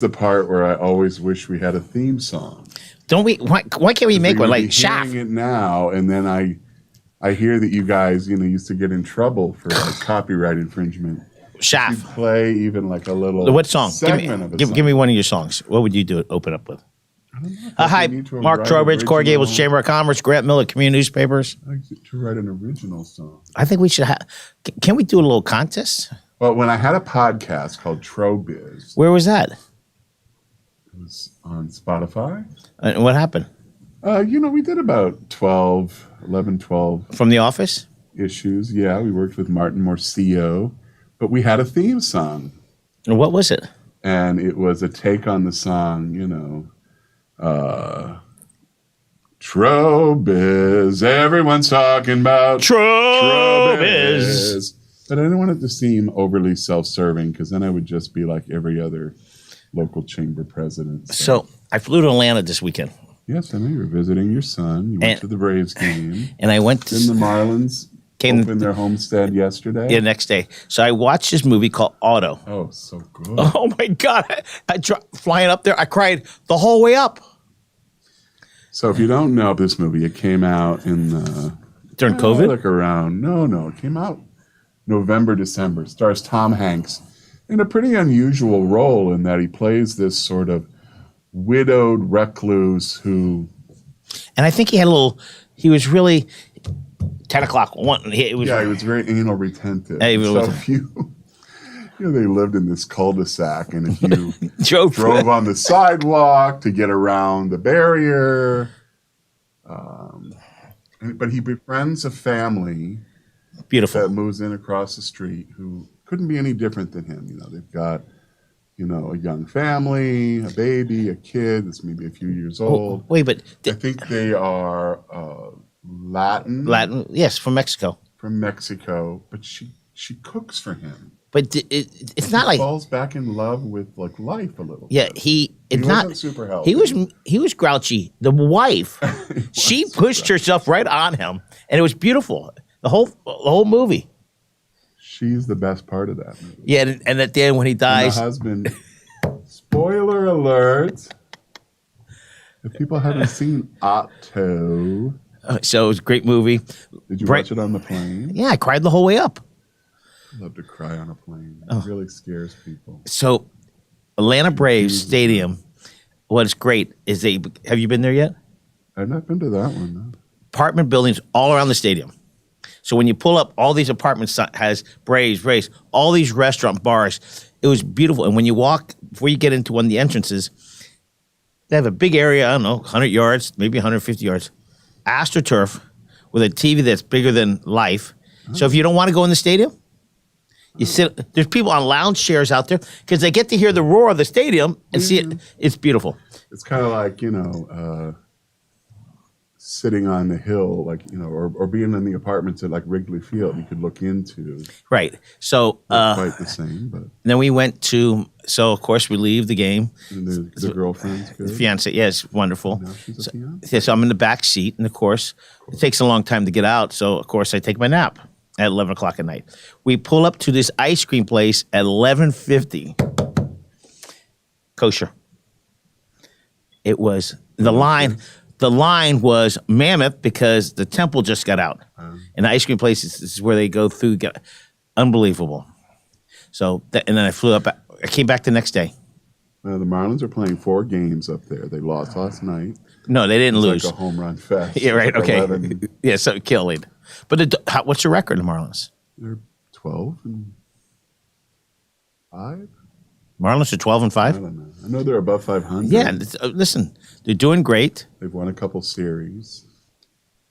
The part where I always wish we had a theme song. Don't we? Why can't we make one like Shaft? Hearing it now, and then I hear that you guys, used to get in trouble for like copyright infringement. Shaft. You play even like a little what song? Segment of a give song. me one of your songs. What would you do? Open up with? I don't know. Hi, Mark Trowbridge, Coral Gables, Chamber of Commerce, Grant Miller, Community Newspapers. I like to write an original song. I think we should have. Can we do a little contest? Well, when I had a podcast called Trowbiz. Where was that? It was on Spotify. And what happened? We did about 12 From The Office? issues. Yeah, we worked with Martin Morcillo, but we had a theme song. And what was it? And it was a take on the song, Trowbiz, everyone's talking about Trowbiz. But I didn't want it to seem overly self-serving because then I would just be like every other local chamber president. So I flew to Atlanta this weekend. Yes, I know you were visiting your son. You went to the Braves game. And I went to... Then the Marlins opened their homestead yesterday. Yeah, next day. So I watched this movie called Auto. Oh, so good. Oh, my God. Flying up there, I cried the whole way up. So if you don't know this movie, it came out in the... During COVID? Like around... No. It came out November, December. Stars Tom Hanks in a pretty unusual role in that he plays this sort of widowed recluse who... And I think he was really 10 o'clock. He was very anal retentive. They lived in this cul-de-sac, and if you drove on the sidewalk to get around the barrier, but he befriends a family that moves in across the street who couldn't be any different than him. They've got a young family, a baby, a kid that's maybe a few years old. Wait, but... I think they are Latin. Latin, yes, from Mexico. From Mexico, but she cooks for him. But it's not like... He falls back in love with like life a little Yeah, bit. he wasn't super healthy. He was grouchy. The wife, she pushed herself right on him, and it was beautiful. The whole movie. She's the best part of that movie. Yeah, and at the end when he dies... And the husband... Spoiler alert. If people haven't seen Otto... So it was a great movie. Did you watch it on the plane? Yeah, I cried the whole way up. I love to cry on a plane. It really scares people. So Atlanta Braves Stadium, what's great is have you been there yet? I've not been to that one, no. Apartment buildings all around the stadium. So when you pull up, all these apartments has Braves, all these restaurant bars. It was beautiful. And when you walk, before you get into one of the entrances, they have a big area, I don't know, 100 yards, maybe 150 yards, AstroTurf with a TV that's bigger than life. So if you don't want to go in the stadium, you sit. There's people on lounge chairs out there because they get to hear the roar of the stadium and see it. It's beautiful. It's kind of like, sitting on the hill, like, or being in the apartments at like Wrigley Field, you could look into. Right. So not quite the same, but then we went to. So of course we leave the game. And the girlfriend's good. The fiance, yes, wonderful. Now she's a fiance. Yeah, so I'm in the back seat, and of course it takes a long time to get out. So of course I take my nap at 11 o'clock at night. We pull up to this ice cream place at 11:50. Kosher. It was the line. The line was mammoth because the temple just got out. And the ice cream place is where they go through. Unbelievable. So, and then I flew up. I came back the next day. The Marlins are playing 4 games up there. They lost last night. No, they didn't lose. Like a home run fest. Yeah, right. Like Okay. 11. Yeah, so killing. But what's your record, the Marlins? They're 12-5. Marlins are 12-5? I don't know. I know they're above 500. Yeah, listen, they're doing great. They've won a couple series.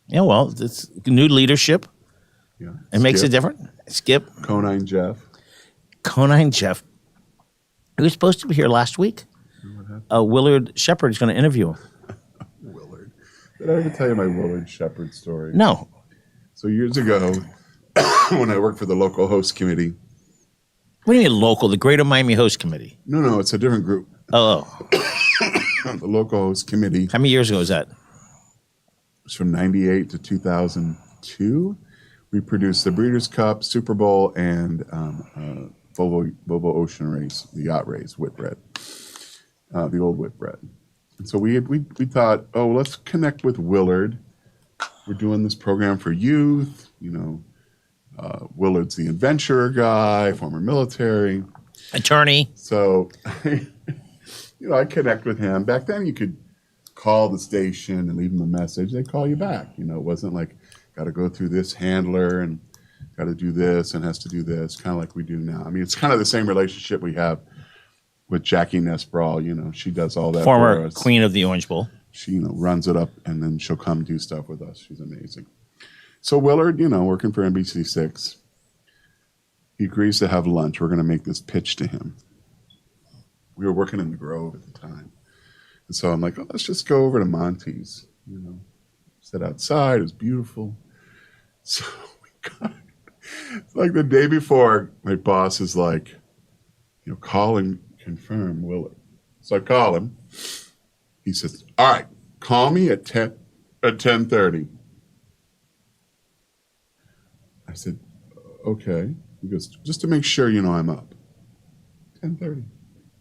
Yeah, well, it's new leadership. Yeah, It makes a difference. Skip. Conine Jeff. He was supposed to be here last week. Willard Shepard is going to interview him. Willard. Did I ever tell you my Willard Shepard story? No. So years ago, when I worked for the local host committee. What do you mean local? The Greater Miami Host Committee? No, it's a different group. Oh. The local host committee. How many years ago was that? It was from 98 to 2002. We produced the Breeders' Cup, Super Bowl, and Volvo Ocean Race, the yacht race, Whitbread. the old Whitbread. And so we thought, oh, let's connect with Willard. We're doing this program for youth. Willard's the adventurer guy, former military. Attorney. So, I connect with him. Back then you could call the station and leave them a message. They'd call you back. It wasn't like, got to go through this handler and got to do this and has to do this, kind of like we do now. I mean, it's kind of the same relationship we have with Jackie Nesbrawl. She does all that Former for us. queen of the Orange Bowl. She, runs it up, and then she'll come do stuff with us. She's amazing. So Willard, working for NBC6, he agrees to have lunch. We're going to make this pitch to him. We were working in the Grove at the time. And so I'm like, oh, let's just go over to Monty's, sit outside. It was beautiful. So it's like the day before, my boss is like, call and confirm Willard. So I call him. He says, all right, call me at 10:30. I said, okay. He goes, just to make sure I'm up. 10:30.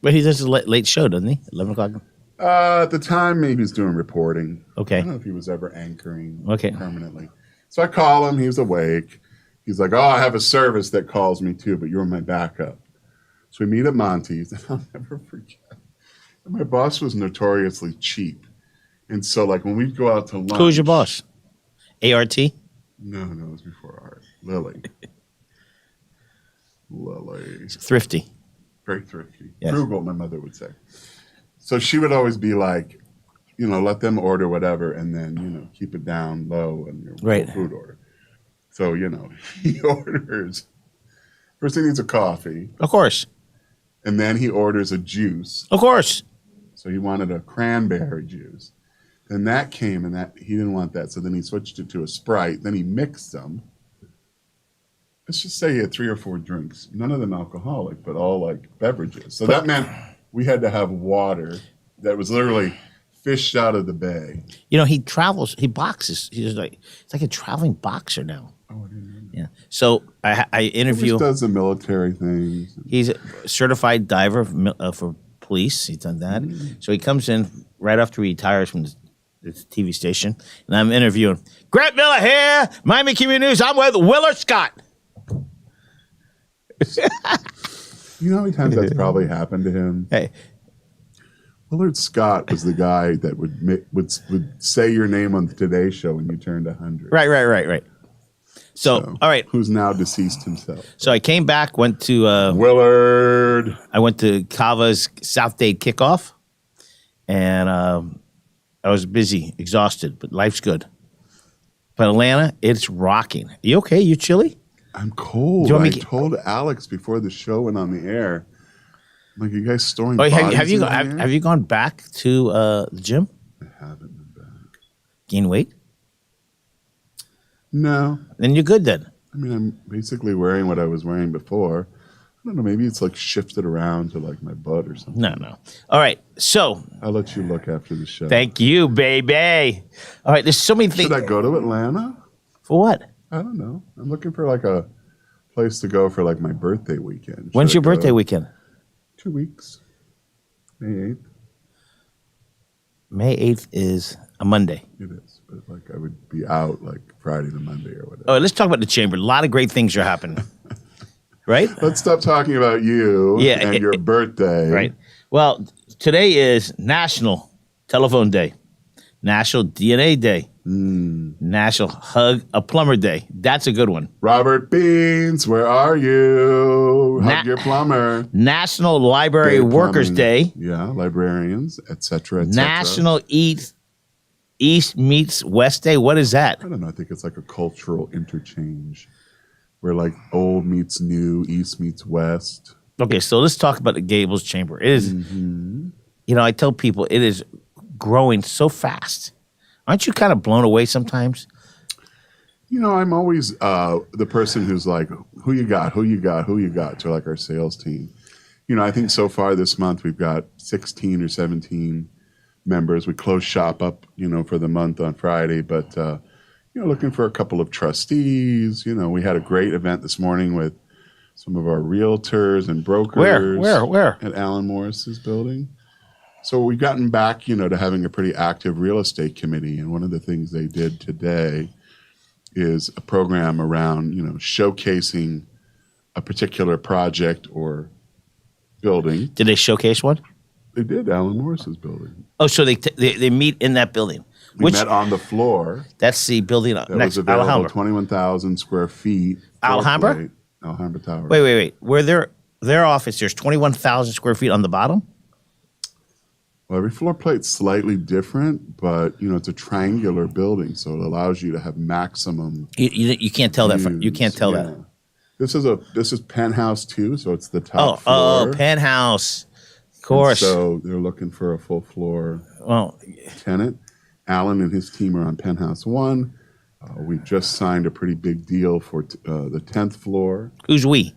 But he does a late show, doesn't he? 11 o'clock? At the time, maybe he's doing reporting. Okay. I don't know if he was ever anchoring permanently. So I call him. He was awake. He's like, oh, I have a service that calls me too, but you're my backup. So we meet at Monty's, and I'll never forget. And my boss was notoriously cheap. And so, like, when we'd go out to lunch. Who was your boss? ART? No, it was before Art. Lily. Thrifty. Very thrifty. Yes. Frugal, my mother would say. So she would always be like, let them order whatever and then, keep it down low and your food order. So, he orders. First thing needs a coffee. Of course. And then he orders a juice. Of course. So he wanted a cranberry juice. Then that came and he didn't want that. So then he switched it to a Sprite. Then he mixed them. Let's just say he had 3 or 4 drinks. None of them alcoholic, but all like beverages. So that meant we had to have water that was literally fished out of the bay. He travels, he boxes. It's like a traveling boxer now. Oh, I didn't know. Yeah. So I interview. He just does the military things. He's a certified diver for police. He's done that. So he comes in right after he retires from the TV station, and I'm interviewing. Grant Miller here, Miami Community News. I'm with Willard Scott. You know how many times that's probably happened to him? Hey. Willard Scott was the guy that would say your name on the Today Show when you turned 100. Right. So, all right. Who's now deceased himself. So I came back, went to Willard. I went to Cava's South Day kickoff, and I was busy, exhausted, but life's good. But Atlanta, it's rocking. You okay? You chilly? I'm cold. I told Alex before the show went on the air. I'm like, you guys storing bodies have you gone back to the gym? I haven't been back. Gain weight? No. Then you're good then. I mean, I'm basically wearing what I was wearing before. I don't know. Maybe it's like shifted around to like my butt or something. No. All right. So. I'll let you look after the show. Thank you, baby. All right. There's so many things. Should I go to Atlanta? For what? I don't know. I'm looking for like a place to go for like my birthday weekend. When's your birthday weekend? 2 weeks. May 8th. May 8th is a Monday. It is. But like I would be out like Friday to Monday or whatever. All right, let's talk about the chamber. A lot of great things are happening. Right? Let's stop talking about you and your birthday. Right. Well, today is National Telephone Day, National DNA Day, National Hug a Plumber Day. That's a good one. Robert Beans, where are you? Hug your plumber. National Library Workers Day. Yeah, librarians, etc. National East Meets West Day. What is that? I don't know. I think it's like a cultural interchange where like old meets new, East meets West. Okay, so let's talk about the Gables Chamber. It is, I tell people it is growing so fast. Aren't you kind of blown away sometimes? I'm always the person who's like, who you got to like our sales team. I think so far this month we've got 16 or 17 members. We close shop up, for the month on Friday, but, looking for a couple of trustees. We had a great event this morning with some of our realtors and brokers. Where? At Alan Morris's building. So we've gotten back, to having a pretty active real estate committee. And one of the things they did today is a program around, showcasing a particular project or building. Did they showcase one? They did, Alan Morris's building. Oh, so they meet in that building. We met on the floor. That's the building that next was available, Alhambra. 21,000 square feet. Alhambra? Alhambra Tower. Wait. Where their office, there's 21,000 square feet on the bottom? Well, every floor plate's slightly different, but it's a triangular building, so it allows you to have maximum. You can't tell views. that. You can't tell that. This is penthouse 2, so it's the top floor. Oh, penthouse. Of course. And so they're looking for a full floor tenant. Alan and his team are on penthouse 1. We've just signed a pretty big deal for the 10th floor. Who's we?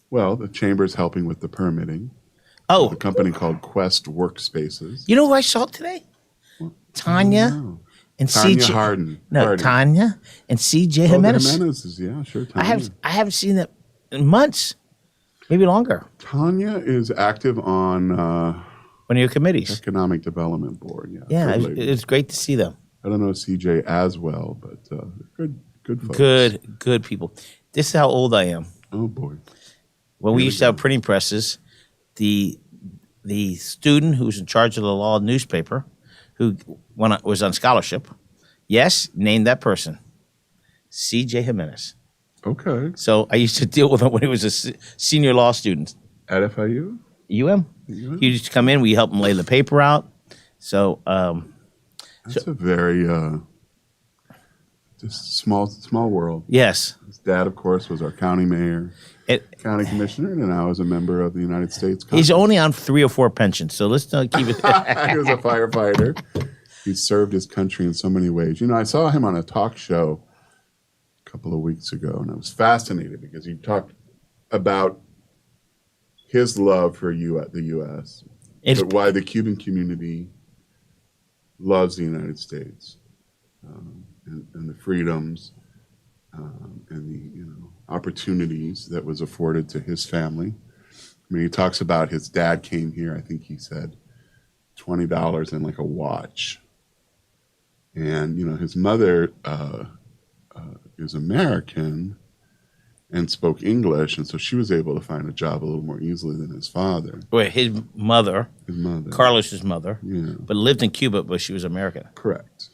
Well, the chamber's helping with the permitting. Oh. A company called Quest Workspaces. You know who I saw today? Tanya and CJ Harden. Tanya and CJ Jimenez. Jimenez yeah, sure. Tanya. I haven't seen that in months, maybe longer. Tanya is active on one of your committees, Economic Development Board. Yeah, it's great to see them. I don't know CJ as well, but good folks. Good people. This is how old I am. Oh boy. When we used to have printing presses, the student who's in charge of the law newspaper, who was on scholarship, named that person, CJ Jimenez. Okay. So I used to deal with him when he was a senior law student. At FIU? UM. He used to come in. We helped him lay the paper out. So that's a very just small world. Yes. His dad, of course, was our county mayor, county commissioner, and now is a member of the United States Congress. He's only on 3 or 4 pensions, so let's not keep it. He was a firefighter. He served his country in so many ways. I saw him on a talk show a couple of weeks ago, and I was fascinated because he talked about his love for the U.S., but why the Cuban community loves the United States, and the freedoms and the opportunities that was afforded to his family. I mean, he talks about his dad came here. I think he said $20 and like a watch, and his mother is American and spoke English, and so she was able to find a job a little more easily than his father. Wait, his mother, Carlos's mother, but lived in Cuba, but she was American. Correct.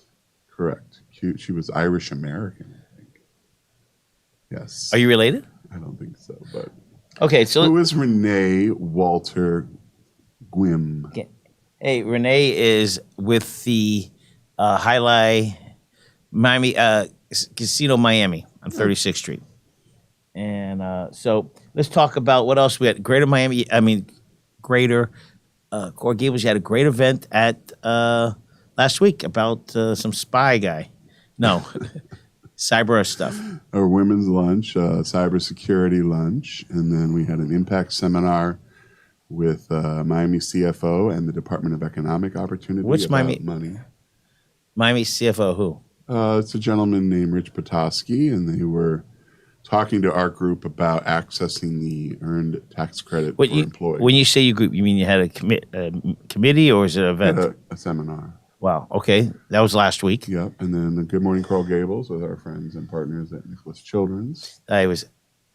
She was Irish American, I think. Yes. Are you related? I don't think so, but okay. So who is Renee Walter Gwim? Okay. Hey, Renee is with the Highlight Miami Casino Miami on 36th Street. And so let's talk about what else we had. Greater Coral Gables. You had a great event at last week about some spy guy. No, cyber stuff. Our women's lunch, cybersecurity lunch, and then we had an impact seminar with Miami CFO and the Department of Economic Opportunity. What's money? Miami CFO who? It's a gentleman named Rich Petoskey, and they were talking to our group about accessing the earned tax credit for employees. When you say your group, you mean you had a committee or is it an event? A seminar. Wow. Okay. That was last week. Yep. And then the Good Morning Coral Gables with our friends and partners at Nicholas Children's. I was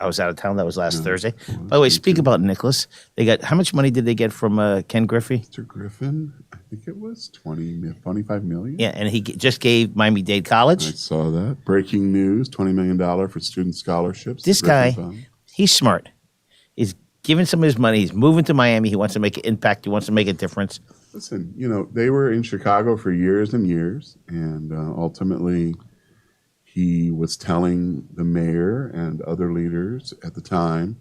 out of town. That was last Thursday. By the way, speak about Nicholas. How much money did they get from Ken Griffey? Mr. Griffin, I think it was 25 million. Yeah, and he just gave Miami-Dade College. I saw that. Breaking news, $20 million for student scholarships. This guy, he's smart. He's giving some of his money. He's moving to Miami. He wants to make an impact. He wants to make a difference. Listen, they were in Chicago for years and years, and ultimately he was telling the mayor and other leaders at the time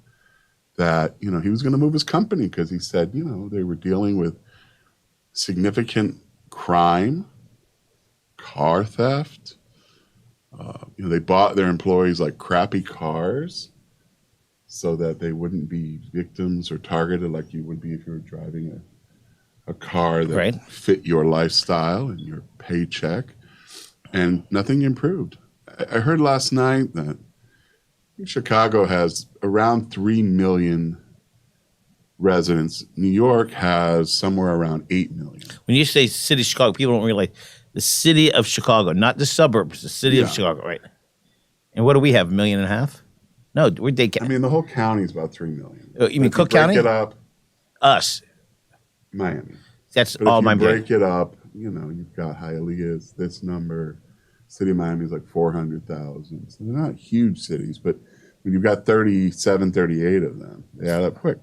that, he was going to move his company because he said, they were dealing with significant crime, car theft. They bought their employees like crappy cars so that they wouldn't be victims or targeted like you would be if you were driving a car that fit your lifestyle and your paycheck, and nothing improved. I heard last night that Chicago has around 3 million residents. New York has somewhere around 8 million. When you say city of Chicago, people don't realize the city of Chicago, not the suburbs, the city of Chicago, right? And what do we have? 1.5 million? No, we're I mean, the whole county is about 3 million. You mean Cook County? Break it up. Us. Miami. That's but all if you Miami. Break it up. You've got Hialeah's this number. City of Miami is like 400,000. So they're not huge cities, but when you've got 37, 38 of them, they add up quick.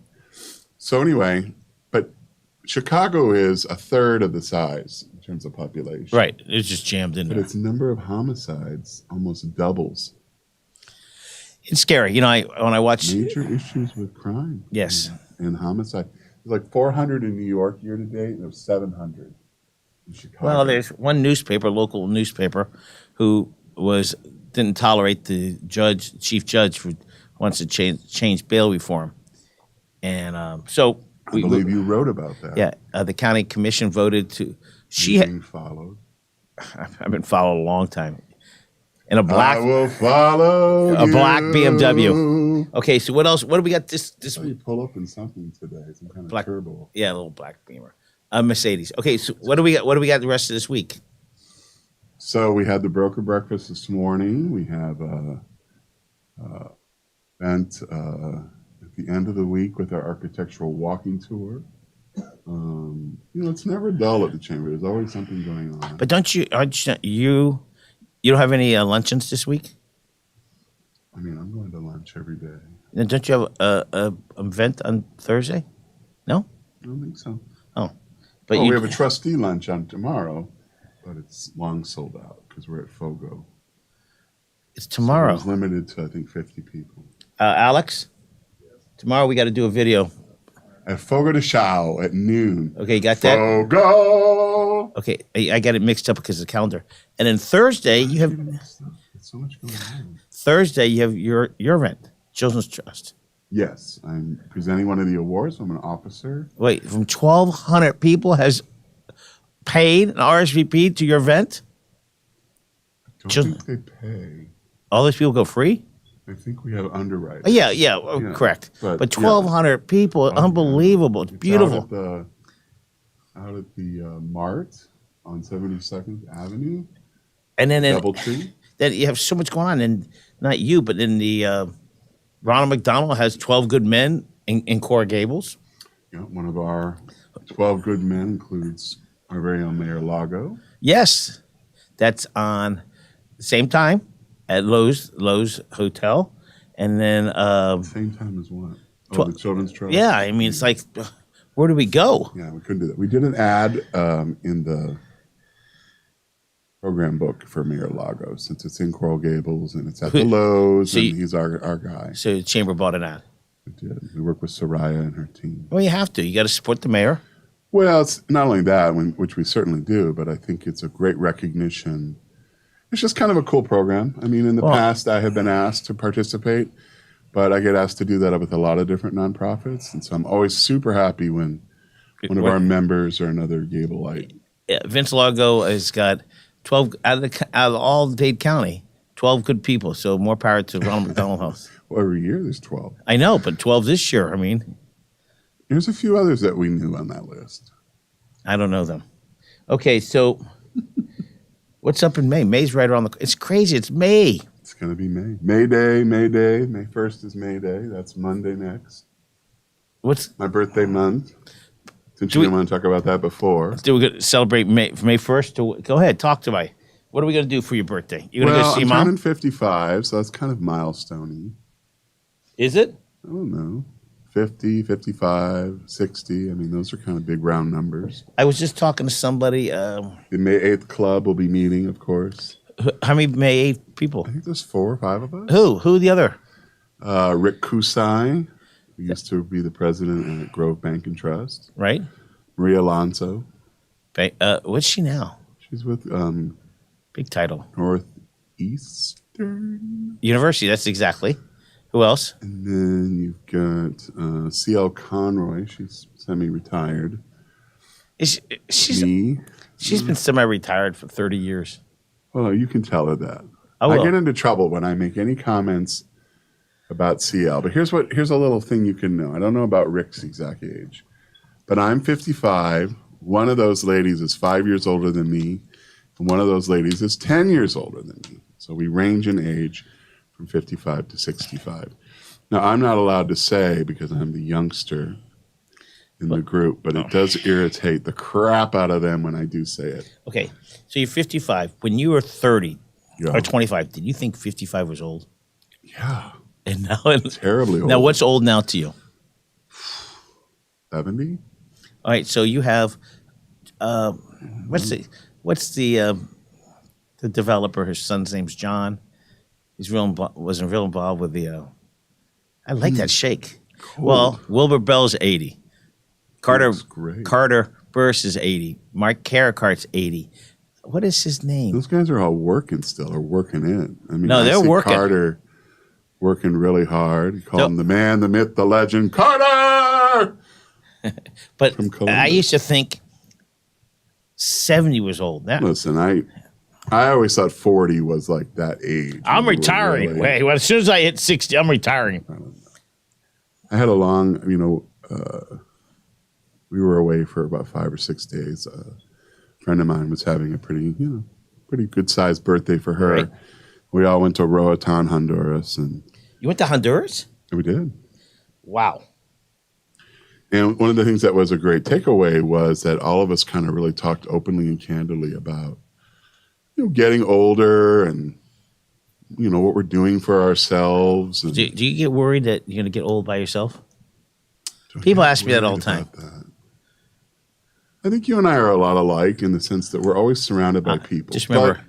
So anyway, but Chicago is a third of the size in terms of population. Right. It's just jammed in but there. Its number of homicides almost doubles. It's scary. When I watch major issues with crime. Yes. And homicide. There's like 400 in New York year to date, and there's 700 in Chicago. Well, there's one newspaper, local newspaper, who didn't tolerate the chief judge, who wants to change bail reform, and so I believe you wrote about that. Yeah, the county commission voted to. Being followed. I've been followed a long time. In a black, I will follow a black BMW. Okay, so what else? What do we got this week? You pull up in something today, some kind of black turbo. Yeah, a little black Beamer, a Mercedes. Okay, so what do we got? What do we got the rest of this week? So we had the broker breakfast this morning. We have event at the end of the week with our architectural walking tour. It's never dull at the chamber. There's always something going on. But you don't have any luncheons this week? I mean, I'm going to lunch every day. And don't you have a event on Thursday? No? I don't think so. Oh. But we have a trustee lunch on tomorrow, but it's long sold out because we're at Fogo. It's tomorrow. So it's limited to, I think, 50 people. Alex? Tomorrow we got to do a video. At Fogo de Chao at noon. Okay, you got that? Fogo! Okay, I got it mixed up because of the calendar. And then Thursday, you have... There's so much going on. Thursday, you have your event, Children's Trust. Yes, I'm presenting one of the awards. I'm an officer. Wait, from 1,200 people has paid an RSVP to your event? I don't think they pay. All those people go free? I think we have underwriters. Yeah, correct. But 1,200 people, unbelievable. It's beautiful. Out at the Mart on 72nd Avenue. And then Doubletree. Then you have so much going on, and not you, but then the Ronald McDonald has 12 Good Men in Coral Gables. Yeah, one of our 12 Good Men includes our very own Mayor Lago. Yes, that's on the same time at Lowe's Hotel, and then same time as what? Oh, the Children's Trust. Yeah, I mean, it's like, where do we go? Yeah, we couldn't do that. We did an ad in the program book for Mayor Lago since it's in Coral Gables and it's at the Lowe's, and he's our guy. So the chamber bought an ad. We did. We work with Soraya and her team. Well, you have to. You got to support the mayor. Well, it's not only that, which we certainly do, but I think it's a great recognition. It's just kind of a cool program. I mean, in the past, I have been asked to participate, but I get asked to do that with a lot of different nonprofits. And so I'm always super happy when one of our members or another Gableite. Yeah, Vince Lago has got 12 out of all Dade County, 12 good people. So more power to Ronald McDonald House. Well, every year there's 12. I know, but 12 this year. I mean, there's a few others that we knew on that list. I don't know them. Okay, so what's up in May? May's right around it's crazy. It's May. It's going to be May. May Day. May 1st is May Day. That's Monday next. What's my birthday month? Since you didn't want to talk about that before. Do we going to celebrate May 1st? Go ahead, talk to me. What are we going to do for your birthday? You're going to go see Mom? I'm turning 55, so that's kind of milestone-y. Is it? I don't know. 50, 55, 60. I mean, those are kind of big round numbers. I was just talking to somebody. The May 8th Club will be meeting, of course. How many May 8th people? I think there's 4 or 5 of us. Who the other? Rick Kusai, who used to be the president at Grove Bank and Trust. Right. Maria Alonso. What's she now? She's with big title. Northeastern University. That's exactly. Who else? And then you've got C.L. Conroy. She's semi-retired. She's been semi-retired for 30 years. Well, you can tell her that. I get into trouble when I make any comments about CL. But here's a little thing you can know. I don't know about Rick's exact age, but I'm 55. One of those ladies is 5 years older than me, and one of those ladies is 10 years older than me. So we range in age from 55 to 65. Now, I'm not allowed to say because I'm the youngster in the group, but it does irritate the crap out of them when I do say it. Okay, so you're 55. When you were 30 or 25, did you think 55 was old? Yeah. And now terribly old. Now, what's old now to you? 70. All right, so you have what's the developer? His son's name's John. He's wasn't real involved with the. I like that shake. Cool. Well, Wilbur Bell's 80. Carter Burst is 80. Mark Caracart's 80. What is his name? Those guys are all working still, or working in. I mean, no, they're working. Carter working really hard. You call him the man, the myth, the legend, Carter. But I used to think 70 was old. Listen, I always thought 40 was like that age. I'm retiring. Wait, well, as soon as I hit 60, I'm retiring. I had a long, we were away for about 5 or 6 days. A friend of mine was having a pretty good sized birthday for her. Right. We all went to Roatan, Honduras, and you went to Honduras? We did. Wow. And one of the things that was a great takeaway was that all of us kind of really talked openly and candidly about, getting older and, what we're doing for ourselves. And do you get worried that you're going to get old by yourself? People ask me that all the time. I think you and I are a lot alike in the sense that we're always surrounded by people. Just remember. But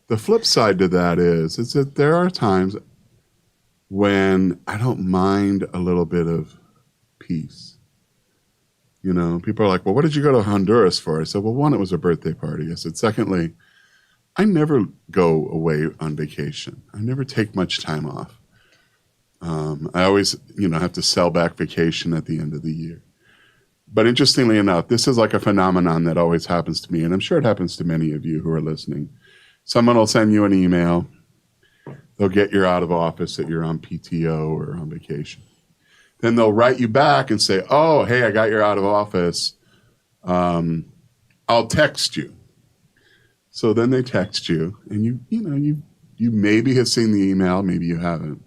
the flip side to that is that there are times when I don't mind a little bit of peace. People are like, well, what did you go to Honduras for? I said, well, one, it was a birthday party. I said, secondly, I never go away on vacation. I never take much time off. I always, have to sell back vacation at the end of the year. But interestingly enough, this is like a phenomenon that always happens to me, and I'm sure it happens to many of you who are listening. Someone will send you an email. They'll get you out of office that you're on PTO or on vacation. Then they'll write you back and say, oh, hey, I got you out of office. I'll text you. So then they text you, and you maybe have seen the email, maybe you haven't.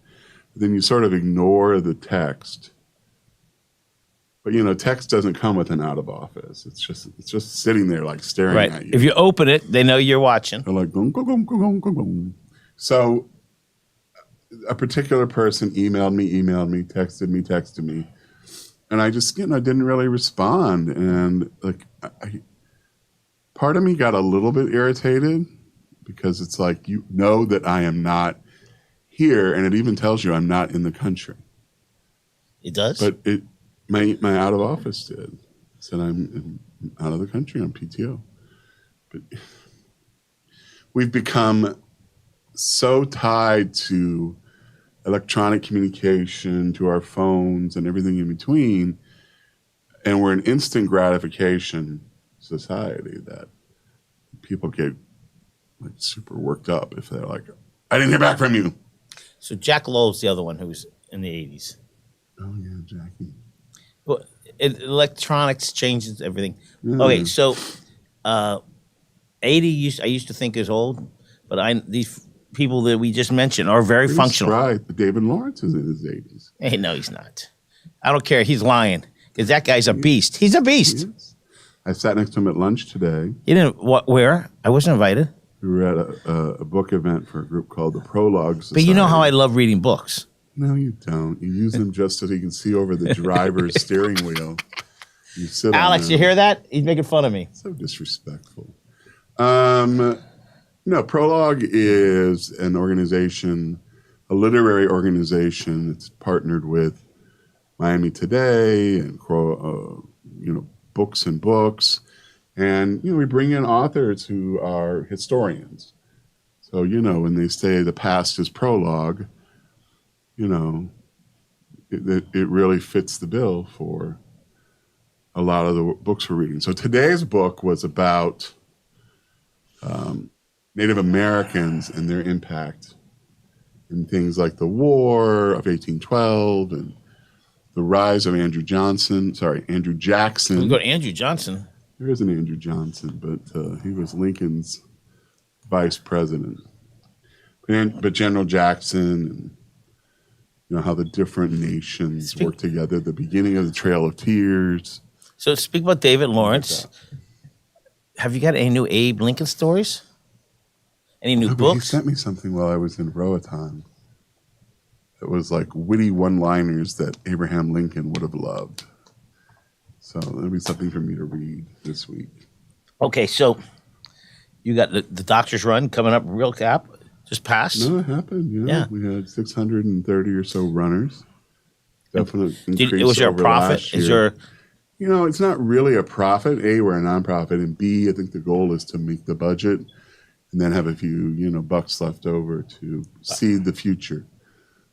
But then you sort of ignore the text. But text doesn't come with an out of office. It's just sitting there like staring at you. If you open it, they know you're watching. They're like, gong, gong, gong, gong, gong, gong. So a particular person emailed me, texted me. And I just, didn't really respond. And part of me got a little bit irritated because it's like, that I am not here. And it even tells you I'm not in the country. It does? But my out of office did. It said I'm out of the country on PTO. But we've become so tied to electronic communication, to our phones and everything in between, and we're an instant gratification society that people get like super worked up if they're like, I didn't hear back from you. So Jack Lowe's the other one who's in the 80s. Oh yeah, Jackie. Well, electronics changes everything. Yeah. Okay, so 80 I used to think is old, but these people that we just mentioned are very functional. Right, but David Lawrence is in his 80s. Hey, no, he's not. I don't care. He's lying because that guy's a beast. He's a beast. I sat next to him at lunch today. You didn't? Where? I wasn't invited. We were at a book event for a group called the Prologue Society. But you know how I love reading books. No, you don't. You use them just so you can see over the driver's steering wheel. You sit Alex, you hear that? He's making fun of me. So disrespectful. No, Prologue is an organization, a literary organization. It's partnered with Miami Today and Books and Books. And, we bring in authors who are historians. So, when they say the past is prologue, it really fits the bill for a lot of the books we're reading. So today's book was about Native Americans and their impact in things like the War of 1812 and the rise of Andrew Jackson. We go to Andrew Johnson. There is an Andrew Johnson, but he was Lincoln's vice president. But General Jackson, and how the different nations work together. The beginning of the Trail of Tears. So speak about David Lawrence. Have you got any new Abe Lincoln stories? Any new books? He sent me something while I was in Roatan. It was like witty one-liners that Abraham Lincoln would have loved. So that'll be something for me to read this week. Okay, so you got the Doctor's Run coming up real cap. Just passed? No, it happened. Yeah. We had 630 or so runners. Definite increase. Was there a profit? Is there? It's not really a profit. A, we're a nonprofit, and B, I think the goal is to make the budget and then have a few, bucks left over to seed the future.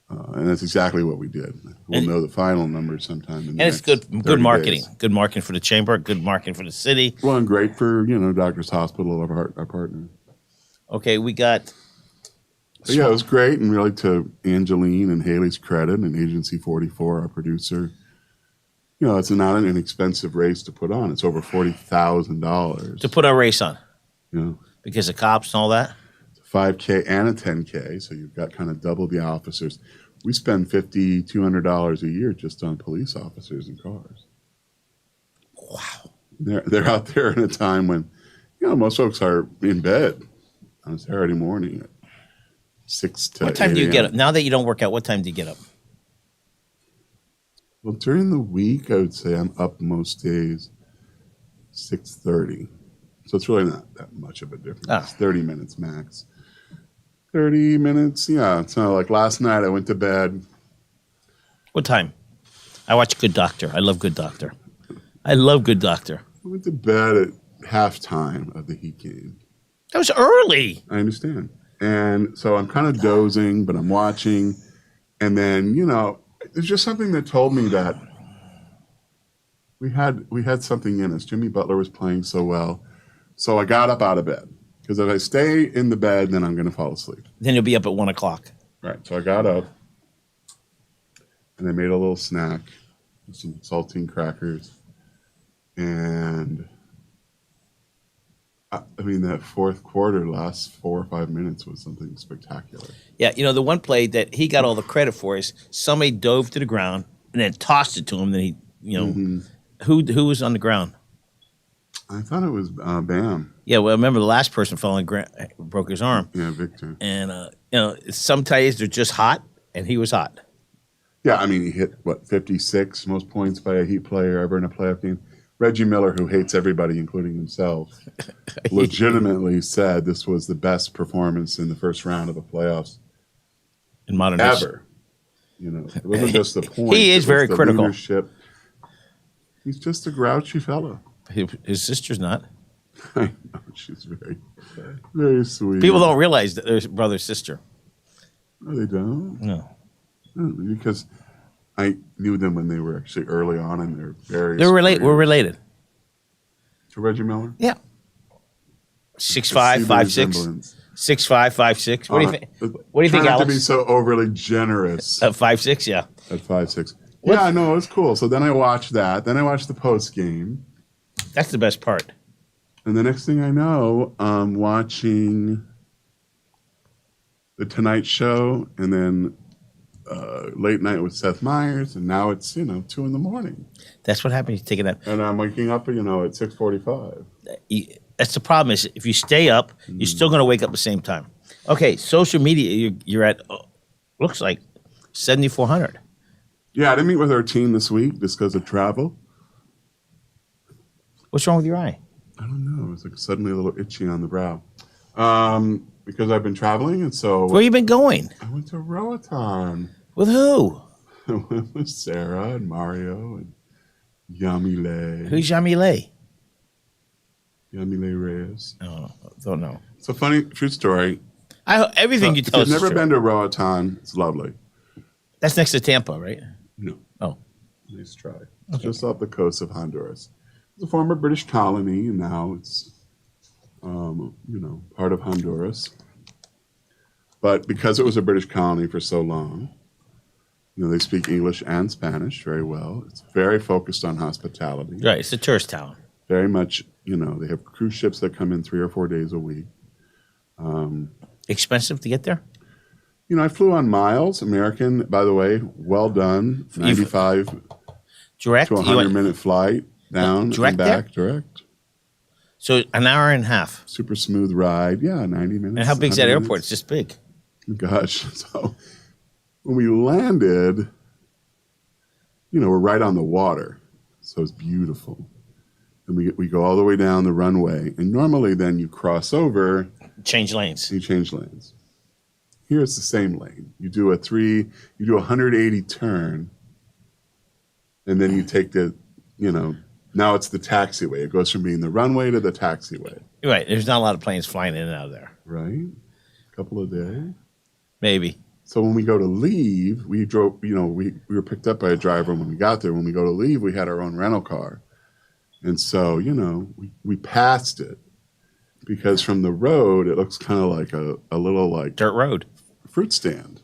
And that's exactly what we did. We'll know the final numbers sometime. And it's good marketing. Days. Good marketing for the chamber. Good marketing for the city. Well, and great for Doctors Hospital, our partner. Okay, we got. Yeah, it was great, and really to Angeline and Haley's credit, and Agency 44, our producer. It's not an inexpensive race to put on. It's over $40,000 to put a race on. Yeah, because of cops and all that. It's a 5K and a 10K, so you've got kind of double the officers. We spend $50, $200 a year just on police officers and cars. Wow, they're out there in a time when most folks are in bed on a Saturday morning at 6 to 8 What time do you get up? Now that you don't work out, what time do you get up? Well, during the week, I would say I'm up most days 6:30. So it's really not that much of a difference. It's 30 minutes max. 30 minutes, yeah. So like last night I went to bed. What time? I watch Good Doctor. I love Good Doctor. I love Good Doctor. I went to bed at halftime of the Heat game. That was early. I understand. And so I'm kind of dozing, but I'm watching. And then, there's just something that told me that we had something in us. Jimmy Butler was playing so well. So I got up out of bed. Because if I stay in the bed, then I'm going to fall asleep. Then you'll be up at 1 o'clock. Right. So I got up. And I made a little snack. Some saltine crackers. And that fourth quarter, last 4 or 5 minutes was something spectacular. Yeah, the one play that he got all the credit for is somebody dove to the ground and then tossed it to him. Then he, who was on the ground? I thought it was Bam. Yeah, well, I remember the last person fell and broke his arm. Yeah, Victor. And some days they're just hot, and he was hot. Yeah, he hit 56 most points by a Heat player ever in a playoff game. Reggie Miller, who hates everybody, including himself, legitimately said this was the best performance in the first round of the playoffs in modern ever. It wasn't just the point. He is very critical. Leadership. He's just a grouchy fellow. His sister's not. I know. She's very, very sweet. People don't realize that they're brother sister. No, they don't. No, because I knew them when they were actually early on in their various. We're related. To Reggie Miller? Yeah. 6'5", 5'6". 6'5", 5'6". What do you think? What do you think, Alex? Alex? To be so overly generous. At 5'6", yeah. At 5'6". Yeah, I know, it was cool. So then I watched that. Then I watched the post game. That's the best part. And the next thing I know, I'm watching The Tonight Show, and then late night with Seth Meyers, and now it's 2 in the morning. That's what happens. You take it up, and I'm waking up at 6:45. That's the problem. Is if you stay up, you're still going to wake up at the same time. Okay, social media. You're at looks like 7,400. Yeah, I didn't meet with our team this week just because of travel. What's wrong with your eye? I don't know. It was like suddenly a little itchy on the brow. Because I've been traveling, and so where you been going? I went to Roatan. With who? I went with Sarah and Mario and Yamile. Who's Yamile? Yamile Reyes. Oh, don't know. It's a funny, true story. You tell us. If you've never been to Roatan, it's lovely. That's next to Tampa, right? No. Oh. Nice try. It's just off the coast of Honduras. It's a former British colony, and now it's, part of Honduras. But because it was a British colony for so long, they speak English and Spanish very well. It's very focused on hospitality. Right, it's a tourist town. Very much, they have cruise ships that come in 3 or 4 days a week. Expensive to get there? I flew on Miles, American, by the way, well done. 95 direct to 100-minute flight down direct and back, there? direct. So an hour and a half. Super smooth ride. Yeah, 90 minutes. And how big's that minutes. airport? It's just big. Gosh. So when we landed, we're right on the water. So it's beautiful. And we go all the way down the runway. And normally then you cross over. Change lanes. You change lanes. Here it's the same lane. You do a 180 turn. And then you take now it's the taxiway. It goes from being the runway to the taxiway. Right. There's not a lot of planes flying in and out of there. Right. A couple of days. Maybe. So when we go to leave, we drove, we were picked up by a driver when we got there. When we go to leave, we had our own rental car. And so, we passed it because from the road, it looks kind of like a little like dirt road fruit stand.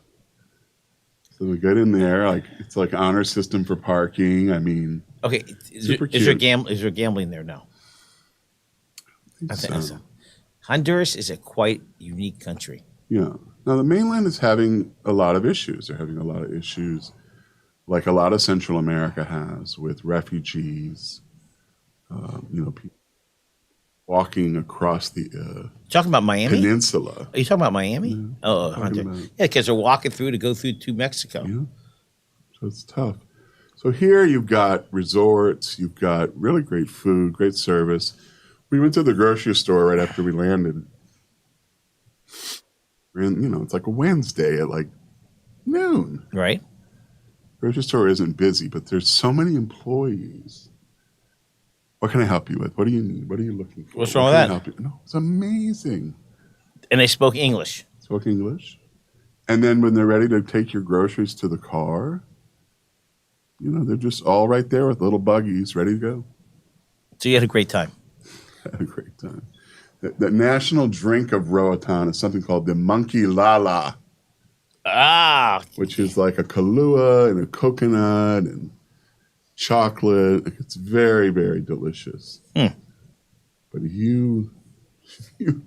So we get in there, it's like honor system for parking. I mean, okay. Is there gambling there now? I think so. Honduras is a quite unique country. Yeah. Now, the mainland is having a lot of issues. They're having a lot of issues like a lot of Central America has with refugees, people walking across the talking about Miami? peninsula. Are you talking about Miami? Yeah, oh, Honduras. Yeah, because they're walking through to go through to Mexico. Yeah. So it's tough. So here you've got resorts, you've got really great food, great service. We went to the grocery store right after we landed. And, it's like a Wednesday at like noon. Right. Grocery store isn't busy, but there's so many employees. What can I help you with? What do you need? What are you looking for? What's wrong with that? Help you? No, it's amazing. And they spoke English. Spoke English. And then when they're ready to take your groceries to the car, they're just all right there with little buggies ready to go. So you had a great time. I had a great time. The national drink of Roatan is something called the Monkey Lala. Ah. Which is like a Kahlua and a coconut and chocolate. It's very, very delicious. But you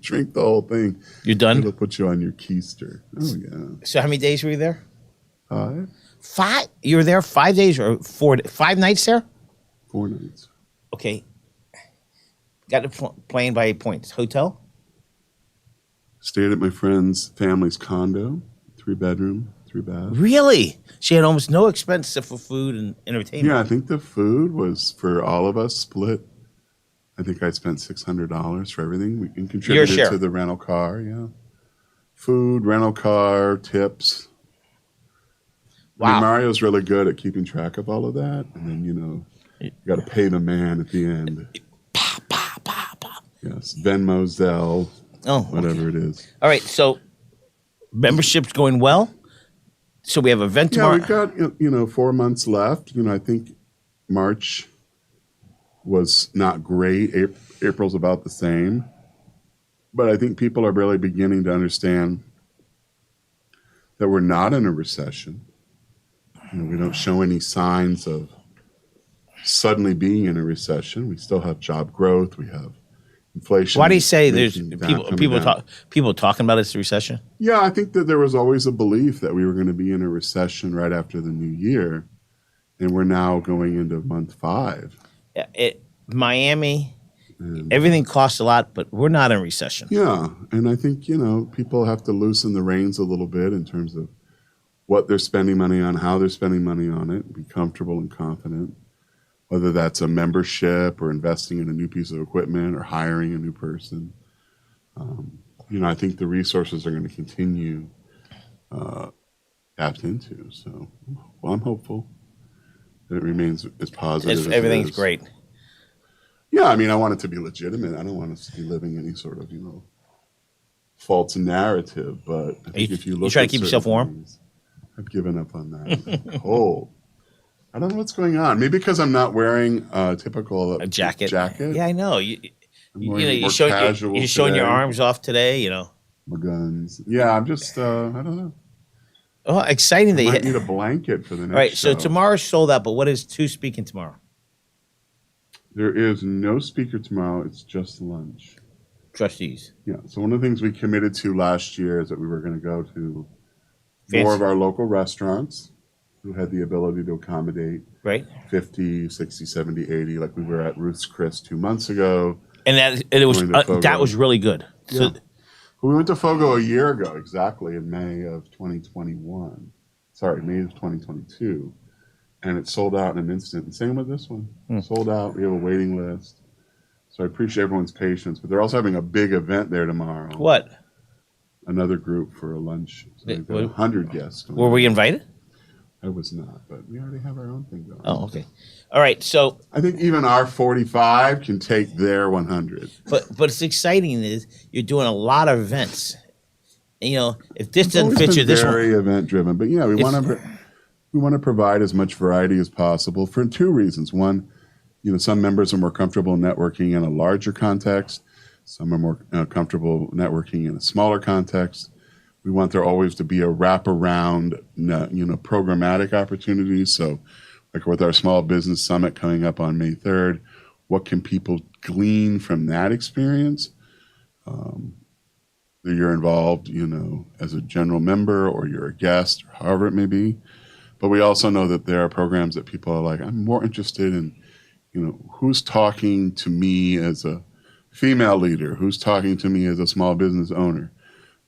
drink the whole thing. You done? It'll put you on your keister. Oh, yeah. So how many days were you there? 5. 5? You were there 5 days or 4? 5 nights there? 4 nights. Okay. Got the plane by points. Hotel? Stayed at my friend's family's condo. 3-bedroom, 3-bath. Really? She had almost no expense except for food and entertainment. Yeah, I think the food was for all of us split. I think I spent $600 for everything. We can contribute to the rental car. Yeah, food, rental car, tips. Wow. I mean, Mario's really good at keeping track of all of that, and then you got to pay the man at the end. Yes, Venmo, Zelle, whatever it is. All right, so membership's going well. So we have an event tomorrow. Yeah, we've got 4 months left. I think March was not great. April's about the same, but I think people are really beginning to understand that we're not in a recession. We don't show any signs of suddenly being in a recession. We still have job growth. We have inflation. Why do you say there's people talking about it's a recession? Yeah, I think that there was always a belief that we were going to be in a recession right after the new year, and we're now going into month 5. Yeah, Miami, everything costs a lot, but we're not in recession. Yeah, and I think people have to loosen the reins a little bit in terms of what they're spending money on, how they're spending money on it, be comfortable and confident. Whether that's a membership or investing in a new piece of equipment or hiring a new person. I think the resources are going to continue tapped into. So, I'm hopeful that it remains as positive as everything's it is. Great. Yeah, I mean, I want it to be legitimate. I don't want us to be living any sort of, false narrative. But I think if you look, you try to keep yourself warm. I've given up on that. Cold. I don't know what's going on. Maybe because I'm not wearing a typical jacket. Jacket. Yeah, I know. You're showing your arms off today. my guns. Yeah, I'm just, I don't know. Oh, exciting I that you might need a blanket for the next All right, so show. tomorrow's sold out, but what is who's speaking tomorrow? There is no speaker tomorrow. It's just lunch. Trustees. Yeah. So one of the things we committed to last year is that we were going to go to more Fancy. of our local restaurants who had the ability to accommodate Right. 50, 60, 70, 80, like we were at Ruth's Chris 2 months ago. And it was Going to Fogo. that was really good. So Yeah. We went to Fogo a year ago, exactly in May of 2021. Sorry, May of 2022. And it sold out in an instant. And same with this one. Sold out. We have a waiting list. So I appreciate everyone's patience. But they're also having a big event there tomorrow. What? Another group for a lunch. So they've got 100 guests. Were we invited? I was not, but we already have our own thing going. Oh, okay. All right. So I think even our 45 can take their 100. But it's exciting is you're doing a lot of events. And, you know, if this doesn't fit you, this very one. event driven. But yeah, we want to provide as much variety as possible for two reasons. One, you know, some members are more comfortable networking in a larger context. Some are more comfortable networking in a smaller context. We want there always to be a wraparound, you know, programmatic opportunities. So, like with our small business summit coming up on May 3rd, what can people glean from that experience? That you're involved, you know, as a general member or you're a guest, or however it may be. But we also know that there are programs that people are like, I'm more interested in, you know, who's talking to me as a female leader, who's talking to me as a small business owner.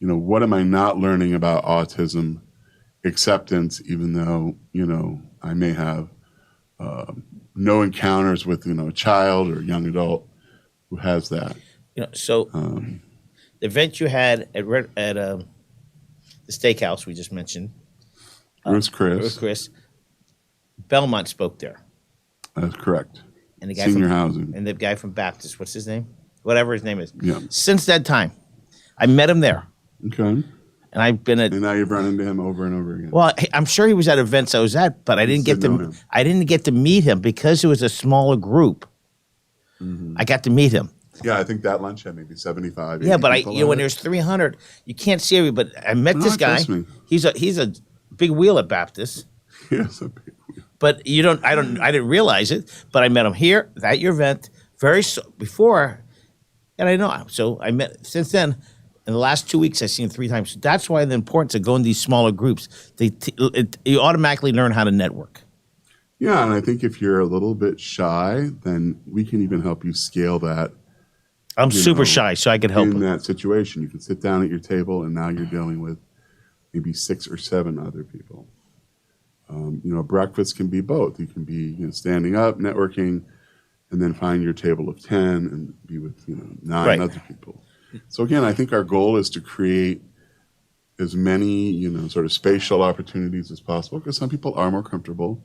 You know, what am I not learning about autism acceptance, even though, you know, I may have no encounters with, you know, a child or a young adult who has that. You know, so the event you had at the steakhouse we just mentioned, Ruth's Chris. Belmont spoke there. That's correct. And the guy Senior from, housing. And the guy from Baptist, what's his name? Whatever his name is. Yeah. Since that time, I met him there. Okay. And I've been at. And now you've run into him over and over again. Well, I'm sure he was at events I was at, but I didn't get to. I didn't get to meet him because it was a smaller group. Mm-hmm. I got to meet him. Yeah, I think that lunch had maybe 75. Yeah, but when there's 300, you can't see everybody. But I met this guy. He's a big wheel at Baptist. Yes, a big wheel. But I didn't realize it. But I met him here at your event before, and I know. So I met since then. In the last 2 weeks, I've seen him 3 times. That's why the importance of going to these smaller groups. You automatically learn how to network. Yeah, and I think if you're a little bit shy, then we can even help you scale that. I'm super shy, so I could help in that situation. You can sit down at your table, and now you're dealing with maybe 6 or 7 other people. You know, breakfast can be both. You can be standing up, networking, and then find your table of 10 and be with 9 other people. So again, I think our goal is to create as many, sort of spatial opportunities as possible, because some people are more comfortable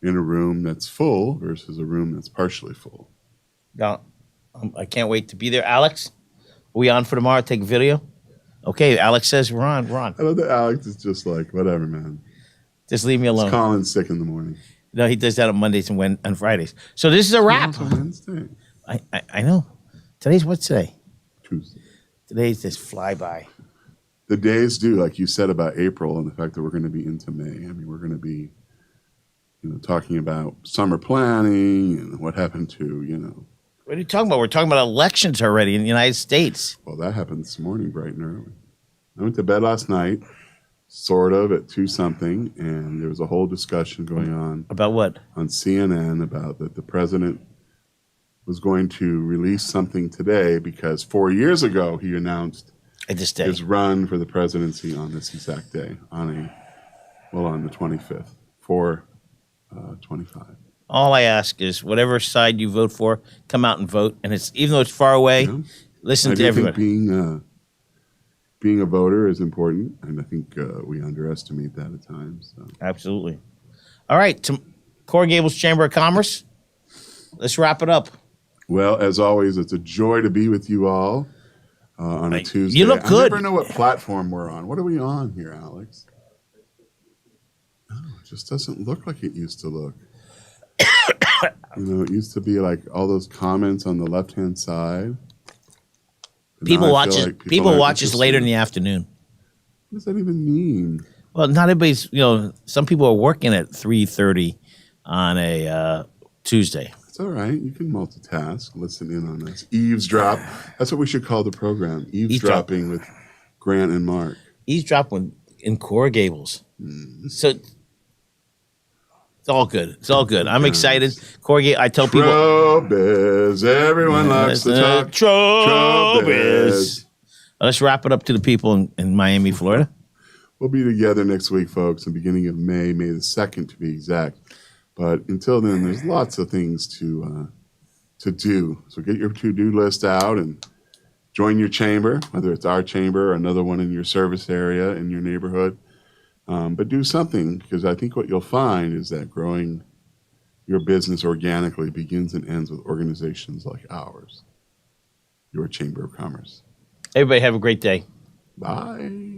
in a room that's full versus a room that's partially full. Now, I can't wait to be there. Alex, are we on for tomorrow? Take video? Okay, Alex says we're on. We're on. I know that Alex is just like, whatever, man. Just leave me alone. He's calling sick in the morning. No, he does that on Mondays and on Fridays. So this is a wrap. It's Wednesday. I know. What's today? Tuesday. Today's this flyby. The days do, like you said about April and the fact that we're going to be into May. I mean, we're going to be, talking about summer planning and what happened to, What are you talking about? We're talking about elections already in the United States. Well, that happened this morning, bright and early. I went to bed last night, sort of at 2-something, and there was a whole discussion going on. About what? On CNN about that the president was going to release something today because 4 years ago he announced his run for the presidency on this exact day, on the 25th, 4/25. All I ask is whatever side you vote for, come out and vote. And even though it's far away, listen to everybody. Being a voter is important, and I think we underestimate that at times. So. Absolutely. All right, Coral Gables Chamber of Commerce, let's wrap it up. Well, as always, it's a joy to be with you all on a Tuesday. You look good. I never know what platform we're on. What are we on here, Alex? Oh, it just doesn't look like it used to look. It used to be like all those comments on the left-hand side. People Now I watch feel us. like People aren't watch us later in interested. the afternoon. What does that even mean? Well, not everybody's. Some people are working at 3:30 on a Tuesday. It's all right. You can multitask, listen in on us. Eavesdrop. That's what we should call the program. Eavesdropping with Grant and Mark. Eavesdropping in Coral Gables. So it's all good. It's all good. I'm excited. Coral I tell people. Trowbridge. Everyone likes to talk. Trowbridge. Let's wrap it up to the people in Miami, Florida. We'll be together next week, folks, the beginning of May the 2nd to be exact. But until then, there's lots of things to do. So get your to-do list out and join your chamber, whether it's our chamber or another one in your service area in your neighborhood. But do something, because I think what you'll find is that growing your business organically begins and ends with organizations like ours, your Chamber of Commerce. Everybody have a great day. Bye.